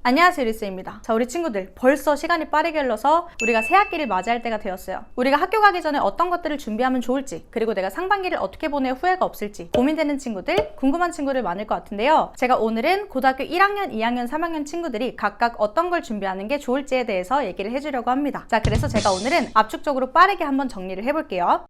안녕하세요, 리스입니다. 자, 우리 친구들 벌써 시간이 빠르게 흘러서 우리가 새학기를 맞이할 때가 되었어요. 우리가 학교 가기 전에 어떤 것들을 준비하면 좋을지, 그리고 내가 상반기를 어떻게 보내야 후회가 없을지 고민되는 친구들, 궁금한 친구들 많을 것 같은데요. 제가 오늘은 고등학교 1학년, 2학년, 3학년 친구들이 각각 어떤 걸 준비하는 게 좋을지에 대해서 얘기를 해주려고 합니다. 자, 그래서 제가 오늘은 압축적으로 빠르게 한번 정리를 해볼게요.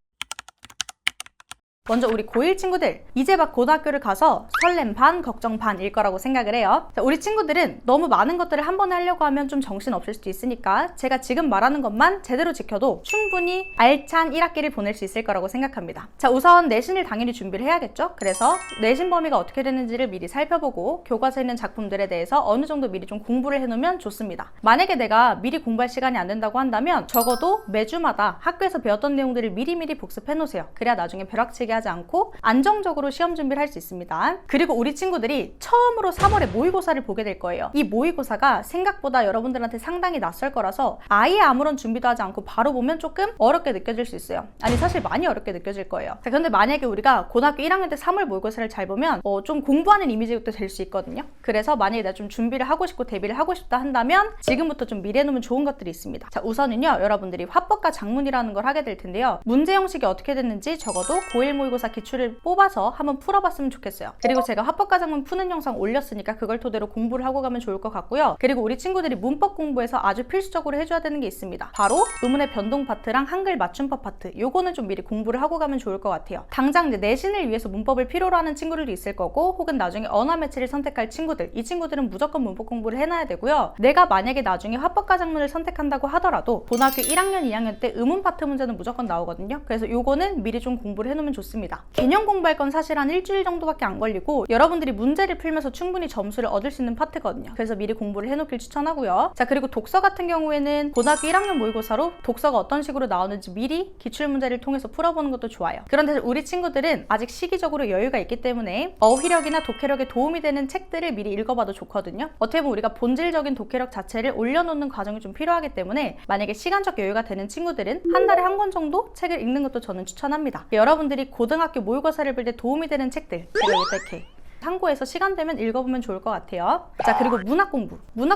먼저 우리 고1 친구들, 이제 막 고등학교를 가서 설렘 반, 걱정 반일 거라고 생각을 해요. 자, 우리 친구들은 너무 많은 것들을 한 번에 하려고 하면 좀 정신없을 수도 있으니까 제가 지금 말하는 것만 제대로 지켜도 충분히 알찬 1학기를 보낼 수 있을 거라고 생각합니다. 자, 우선 내신을 당연히 준비를 해야겠죠? 그래서 내신 범위가 어떻게 되는지를 미리 살펴보고 교과서에 있는 작품들에 대해서 어느 정도 미리 좀 공부를 해놓으면 좋습니다. 만약에 내가 미리 공부할 시간이 안 된다고 한다면 적어도 매주마다 학교에서 배웠던 내용들을 미리미리 복습해 놓으세요. 그래야 나중에 벼락치기 하지 않고 안정적으로 시험 준비를 할 수 있습니다. 그리고 우리 친구들이 처음으로 3월에 모의고사를 보게 될 거예요. 이 모의고사가 생각보다 여러분들한테 상당히 낯설 거라서 아예 아무런 준비도 하지 않고 바로 보면 조금 어렵게 느껴질 수 있어요. 아니, 사실 많이 어렵게 느껴질 거예요. 자, 그런데 만약에 우리가 고등학교 1학년 때 3월 모의고사를 잘 보면 좀 공부하는 이미지도 될 수 있거든요. 그래서 만약에 내가 좀 준비를 하고 싶고 대비를 하고 싶다 한다면 지금부터 좀 미리 해놓으면 좋은 것들이 있습니다. 자, 우선은요, 여러분들이 화법과 작문이라는 걸 하게 될 텐데요. 문제 형식이 어떻게 됐는지 적어도 고1 모의고사 기출을 뽑아서 한번 풀어봤으면 좋겠어요. 그리고 제가 화법과 작문 푸는 영상 올렸으니까 그걸 토대로 공부를 하고 가면 좋을 것 같고요. 그리고 우리 친구들이 문법 공부에서 아주 필수적으로 해줘야 되는 게 있습니다. 바로 의문의 변동 파트랑 한글 맞춤법 파트, 요거는 좀 미리 공부를 하고 가면 좋을 것 같아요. 당장 이제 내신을 위해서 문법을 필요로 하는 친구들도 있을 거고, 혹은 나중에 언어 매체를 선택할 친구들, 이 친구들은 무조건 문법 공부를 해놔야 되고요. 내가 만약에 나중에 화법과 작문을 선택한다고 하더라도 고등학교 1학년, 2학년 때 의문 파트 문제는 무조건 나오거든요. 그래서 요거는 미리 좀 공부를 해놓으면 좋습니다. 개념 공부할 건 사실 한 일주일 정도밖에 안 걸리고 여러분들이 문제를 풀면서 충분히 점수를 얻을 수 있는 파트거든요. 그래서 미리 공부를 해놓길 추천하고요. 자, 그리고 독서 같은 경우에는 고등학교 1학년 모의고사로 독서가 어떤 식으로 나오는지 미리 기출문제를 통해서 풀어보는 것도 좋아요. 그런데 우리 친구들은 아직 시기적으로 여유가 있기 때문에 어휘력이나 독해력에 도움이 되는 책들을 미리 읽어봐도 좋거든요. 어떻게 보면 우리가 본질적인 독해력 자체를 올려놓는 과정이 좀 필요하기 때문에 만약에 시간적 여유가 되는 친구들은 한 달에 한 권 정도 책을 읽는 것도 저는 추천합니다. 여러분들이 고등학교 모의고사를 볼 때 도움이 되는 책들, 제가 이렇게 참고해서 시간 되면 읽어보면 좋을 것 같아요. 자, 그리고 문학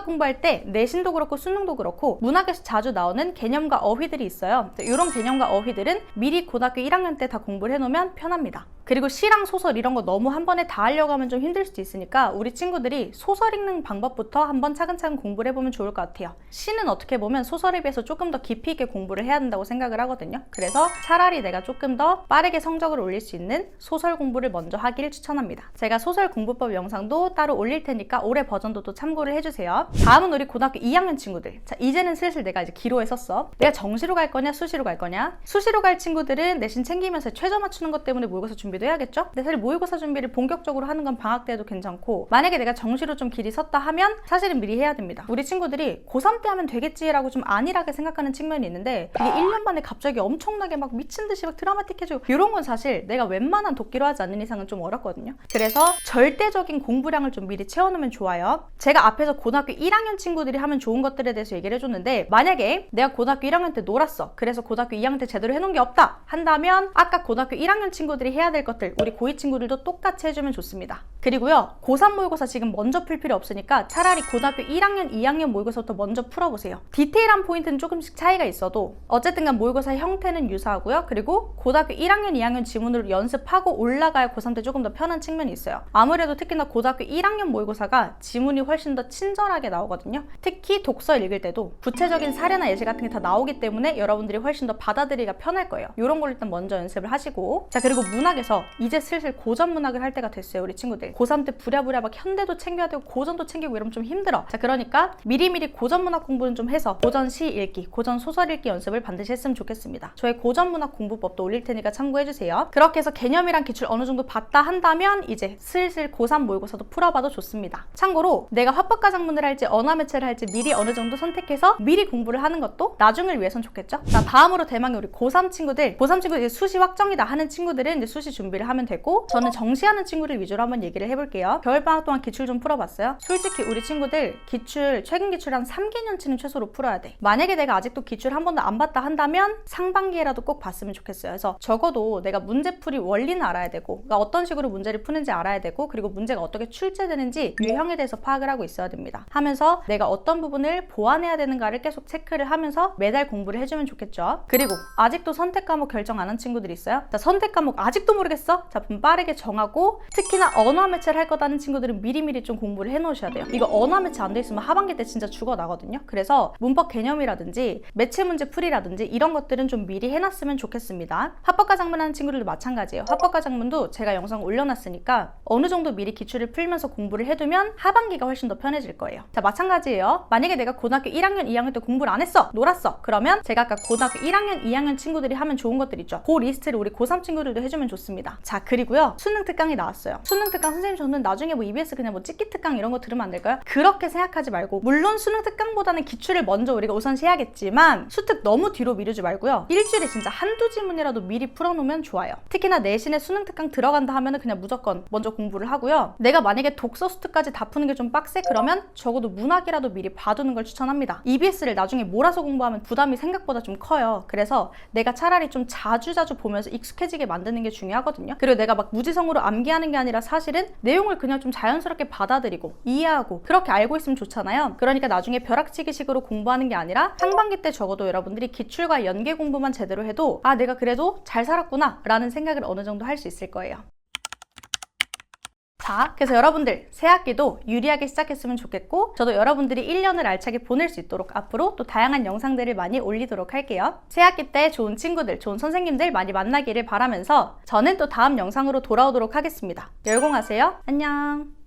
공부할 때 내신도 그렇고 수능도 그렇고 문학에서 자주 나오는 개념과 어휘들이 있어요. 이런 개념과 어휘들은 미리 고등학교 1학년 때 다 공부를 해놓으면 편합니다. 그리고 시랑 소설 이런 거 너무 한 번에 다 하려고 하면 좀 힘들 수도 있으니까 우리 친구들이 소설 읽는 방법부터 한번 차근차근 공부를 해보면 좋을 것 같아요. 시는 어떻게 보면 소설에 비해서 조금 더 깊이 있게 공부를 해야 된다고 생각을 하거든요. 그래서 차라리 내가 조금 더 빠르게 성적을 올릴 수 있는 소설 공부를 먼저 하기를 추천합니다. 제가 소설 공부법 영상도 따로 올릴 테니까 올해 버전도 또 참고를 해주세요. 다음은 우리 고등학교 2학년 친구들. 자, 이제는 슬슬 내가 이제 기로에 섰어. 내가 정시로 갈 거냐 수시로 갈 거냐. 수시로 갈 친구들은 내신 챙기면서 최저 맞추는 것 때문에 모의고사 준비도 해야겠죠? 근데 사실 모의고사 준비를 본격적으로 하는 건 방학 때도 괜찮고, 만약에 내가 정시로 좀 길이 섰다 하면 사실은 미리 해야 됩니다. 우리 친구들이 고3 때 하면 되겠지라고 좀 안일하게 생각하는 측면이 있는데 이게 1년 만에 갑자기 엄청나게 막 미친 듯이 막 드라마틱해지고 이런 건 사실 내가 웬만한 독기로 하지 않는 이상은 좀 어렵거든요. 그래서 절대적인 공부량을 좀 미리 채워놓으면 좋아요. 제가 앞에서 고등학교 1학년 친구들이 하면 좋은 것들에 대해서 얘기를 해줬는데, 만약에 내가 고등학교 1학년 때 놀았어. 그래서 고등학교 2학년 때 제대로 해놓은 게 없다 한다면 아까 고등학교 1학년 친구들이 해야 될 것들 우리 고2 친구들도 똑같이 해주면 좋습니다. 그리고요, 고3 모의고사 지금 먼저 풀 필요 없으니까 차라리 고등학교 1학년, 2학년 모의고사부터 먼저 풀어보세요. 디테일한 포인트는 조금씩 차이가 있어도 어쨌든 간 모의고사 형태는 유사하고요. 그리고 고등학교 1학년, 2학년 지문으로 연습하고 올라가야 고3 때 조금 더 편한 측면이 있어요. 아무래도 특히나 고등학교 1학년 모의고사가 지문이 훨씬 더 친절하게 나오거든요. 특히 독서 읽을 때도 구체적인 사례나 예시 같은 게 다 나오기 때문에 여러분들이 훨씬 더 받아들이기가 편할 거예요. 이런 걸 일단 먼저 연습을 하시고, 자, 그리고 문학에서 이제 슬슬 고전 문학을 할 때가 됐어요. 우리 친구들 고3 때 부랴부랴 막 현대도 챙겨야 되고 고전도 챙기고 이러면 좀 힘들어. 자, 그러니까 미리미리 고전 문학 공부는 좀 해서 고전 시 읽기, 고전 소설 읽기 연습을 반드시 했으면 좋겠습니다. 저의 고전 문학 공부법도 올릴 테니까 참고해주세요. 그렇게 해서 개념이랑 기출 어느 정도 봤다 한다면 이제 슬슬 고3 모의고사도 풀어봐도 좋습니다. 참고로 내가 화법과 작문을 할지 언어 매체를 할지 미리 어느 정도 선택해서 미리 공부를 하는 것도 나중을 위해선 좋겠죠? 자, 다음으로 대망의 우리 고3 친구들 이제 수시 확정이다 하는 친구들은 이제 수시 준비를 하면 되고, 저는 정시하는 친구들 위주로 한번 얘기를 해볼게요. 겨울방학 동안 기출 좀 풀어봤어요? 솔직히 우리 친구들 기출, 최근 기출 한 3개년치는 최소로 풀어야 돼. 만약에 내가 아직도 기출 한 번도 안 봤다 한다면 상반기에라도 꼭 봤으면 좋겠어요. 그래서 적어도 내가 문제풀이 원리는 알아야 되고, 그러니까 어떤 식으로 문제를 푸는지 알아야 되고, 그리고 문제가 어떻게 출제되는지 유형에 대해서 파악을 하고 있어야 됩니다. 하면서 내가 어떤 부분을 보완해야 되는가를 계속 체크를 하면서 매달 공부를 해주면 좋겠죠. 그리고 아직도 선택 과목 결정 안 한 친구들 있어요? 자, 선택 과목 아직도 모르겠어? 자, 그럼 빠르게 정하고, 특히나 언어 매체를 할 거다는 친구들은 미리미리 좀 공부를 해 놓으셔야 돼요. 이거 언어 매체 안 돼 있으면 하반기 때 진짜 죽어 나거든요. 그래서 문법 개념이라든지 매체 문제 풀이라든지 이런 것들은 좀 미리 해놨으면 좋겠습니다. 합법과 작문하는 친구들도 마찬가지예요. 합법과 작문도 제가 영상 올려놨으니까 어느 정도 미리 기출을 풀면서 공부를 해두면 하반기가 훨씬 더 편해질 거예요. 자, 마찬가지예요. 만약에 내가 고등학교 1학년, 2학년 때 공부를 안 했어, 놀았어, 그러면 제가 아까 고등학교 1학년, 2학년 친구들이 하면 좋은 것들 있죠. 그 리스트를 우리 고3 친구들도 해주면 좋습니다. 자, 그리고요, 수능 특강이 나왔어요. 수능 특강 선생님, 저는 나중에 뭐 EBS 그냥 뭐 찍기 특강 이런 거 들으면 안 될까요? 그렇게 생각하지 말고, 물론 수능 특강보다는 기출을 먼저 우리가 우선시해야겠지만 수특 너무 뒤로 미루지 말고요, 일주일에 진짜 한두 지문이라도 미리 풀어놓으면 좋아요. 특히나 내신에 수능 특강 들어간다 하면은 그냥 무조건 먼저 공부를 하고요. 내가 만약에 독서 수특까지 다 푸는 게 좀 빡세? 그러면 적어도 문학이라도 미리 봐두는 걸 추천합니다. EBS를 나중에 몰아서 공부하면 부담이 생각보다 좀 커요. 그래서 내가 차라리 좀 자주 보면서 익숙해지게 만드는 게 중요하거든요. 그리고 내가 막 무지성으로 암기하는 게 아니라 사실은 내용을 그냥 좀 자연스럽게 받아들이고 이해하고 그렇게 알고 있으면 좋잖아요. 그러니까 나중에 벼락치기식으로 공부하는 게 아니라 상반기 때 적어도 여러분들이 기출과 연계 공부만 제대로 해도 아, 내가 그래도 잘 살았구나 라는 생각을 어느 정도 할 수 있을 거예요. 자, 그래서 여러분들 새학기도 유리하게 시작했으면 좋겠고, 저도 여러분들이 1년을 알차게 보낼 수 있도록 앞으로 또 다양한 영상들을 많이 올리도록 할게요. 새학기 때 좋은 친구들, 좋은 선생님들 많이 만나기를 바라면서 저는 또 다음 영상으로 돌아오도록 하겠습니다. 열공하세요. 안녕.